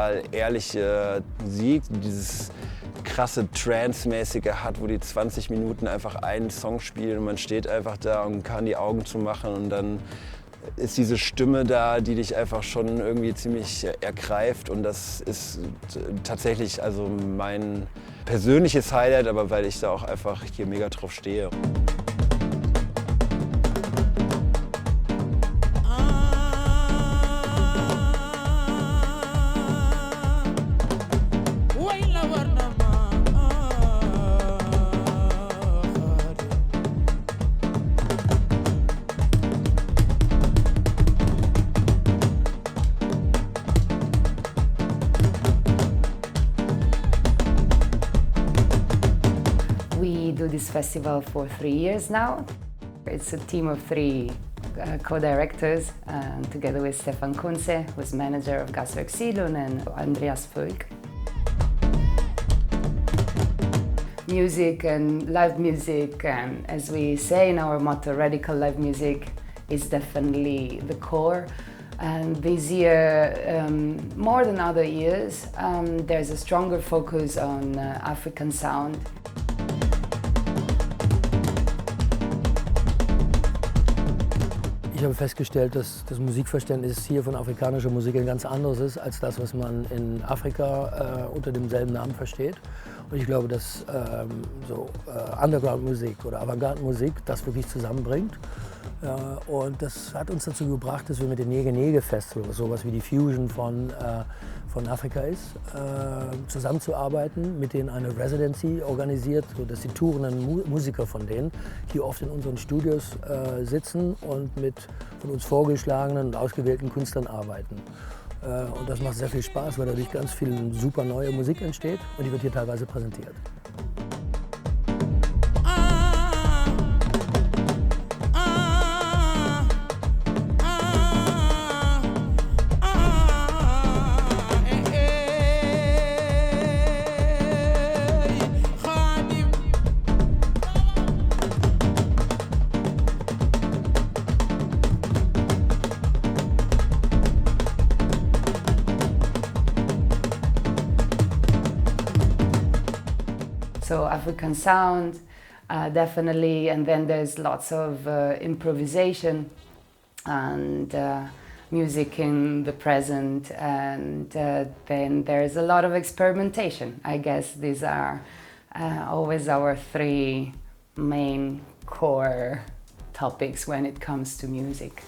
total ehrliche Musik, die dieses krasse Trance-mäßige hat, wo die 20 Minuten einfach einen Song spielen und man steht einfach da und kann die Augen zumachen und dann ist diese Stimme da, die dich einfach schon irgendwie ziemlich ergreift und das ist tatsächlich also mein persönliches Highlight, aber weil ich da auch einfach hier mega drauf stehe. We do this festival for 3 years now. It's a team of 3 co-directors, together with Stefan Kunze, who's manager of Gaswerk Sihlund, and Andreas Völk. Music and live music, and as we say in our motto, radical live music is definitely the core. And this year, more than other years, there's a stronger focus on African sound. Ich habe festgestellt, dass das Musikverständnis hier von afrikanischer Musik ein ganz anderes ist als das, was man in Afrika unter demselben Namen versteht. Und ich glaube, dass Underground-Musik oder Avantgarde-Musik das wirklich zusammenbringt. Und das hat uns dazu gebracht, dass wir mit dem Nege Festival, sowas wie die Fusion von Afrika ist, zusammenzuarbeiten, mit denen eine Residency organisiert, sodass die tourenden Musiker von denen hier oft in unseren Studios sitzen und mit von uns vorgeschlagenen und ausgewählten Künstlern arbeiten. Und das macht sehr viel Spaß, weil dadurch ganz viel super neue Musik entsteht und die wird hier teilweise präsentiert. So African sound, definitely, and then there's lots of improvisation and music in the present, and then there's a lot of experimentation. I guess these are always our 3 main core topics when it comes to music.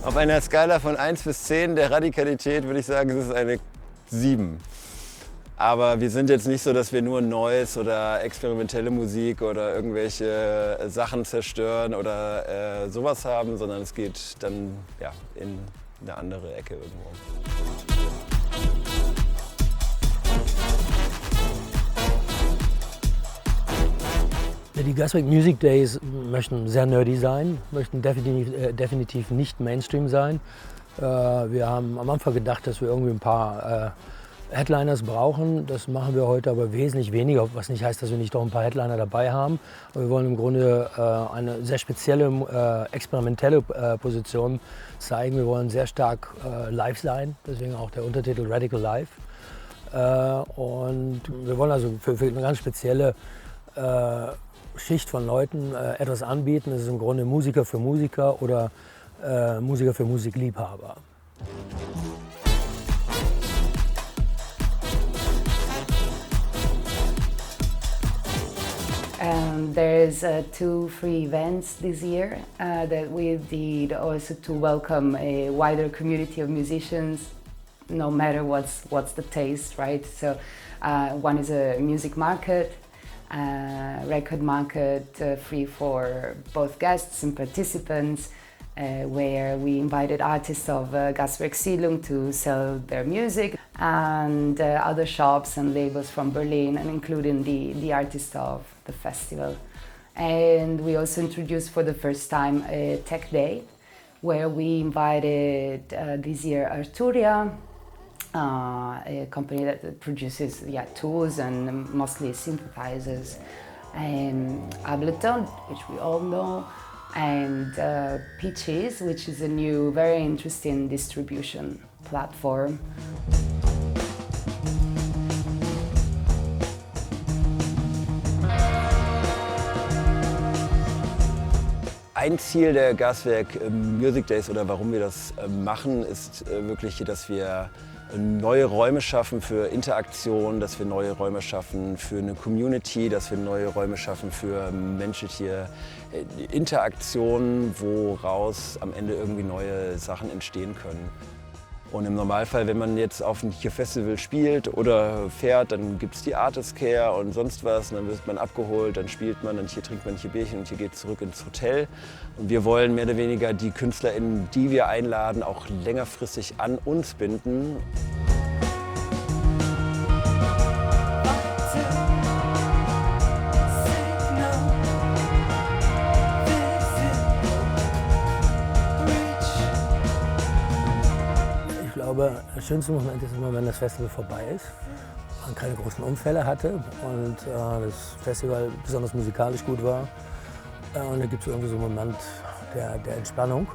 Auf einer Skala von 1 bis 10 der Radikalität würde ich sagen, es ist eine 7. Aber wir sind jetzt nicht so, dass wir nur Noise oder experimentelle Musik oder irgendwelche Sachen zerstören oder sowas haben, sondern es geht dann ja, in eine andere Ecke irgendwo. Die Gaswerk Music Days möchten sehr nerdy sein, möchten definitiv nicht Mainstream sein. Wir haben am Anfang gedacht, dass wir irgendwie ein paar Headliners brauchen. Das machen wir heute aber wesentlich weniger, was nicht heißt, dass wir nicht doch ein paar Headliner dabei haben. Aber wir wollen im Grunde eine sehr spezielle, experimentelle Position zeigen. Wir wollen sehr stark live sein, deswegen auch der Untertitel Radical Live. Und wir wollen also für eine ganz spezielle Schicht von Leuten etwas anbieten. Das ist im Grunde Musiker für Musiker oder Musiker für Musikliebhaber. There's 2 free events this year that we did also to welcome a wider community of musicians, no matter what's the taste, right? So one is a music market, record market, free for both guests and participants, where we invited artists of Gaswerk Sihlund to sell their music, and other shops and labels from Berlin, and including the artists of the festival. And we also introduced for the first time a tech day, where we invited this year Arturia, a company that produces tools and mostly synthesizers, and Ableton, which we all know, and Peaches, which is a new, very interesting distribution platform. Ein Ziel der Gaswerk Music Days oder warum wir das machen, ist wirklich, dass wir neue Räume schaffen für Interaktion, dass wir neue Räume schaffen für eine Community, dass wir neue Räume schaffen für menschliche Interaktion, woraus am Ende irgendwie neue Sachen entstehen können. Und im Normalfall, wenn man jetzt auf ein Festival spielt oder fährt, dann gibt es die Artist Care und sonst was. Und dann wird man abgeholt, dann spielt man, dann hier trinkt man hier Bierchen und hier geht zurück ins Hotel. Und wir wollen mehr oder weniger die KünstlerInnen, die wir einladen, auch längerfristig an uns binden. Ich glaube, der schönste Moment ist immer, wenn das Festival vorbei ist, man keine großen Unfälle hatte und das Festival besonders musikalisch gut war. Und da gibt es irgendwie so einen Moment der Entspannung.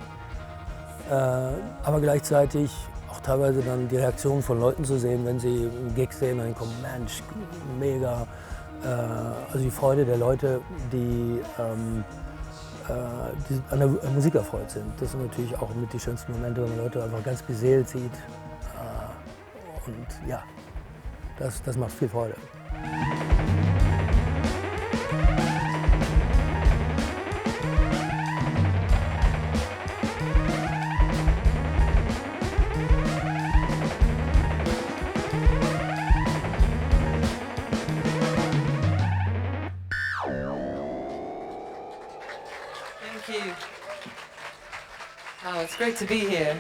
Aber gleichzeitig auch teilweise dann die Reaktion von Leuten zu sehen, wenn sie einen Gig sehen und dann kommen, Mensch, mega. Also die Freude der Leute, die an der Musik erfreut sind. Das sind natürlich auch mit die schönsten Momente, wenn man Leute einfach ganz beseelt sieht. Und ja, das macht viel Freude. Thank you. Oh, it's great to be here.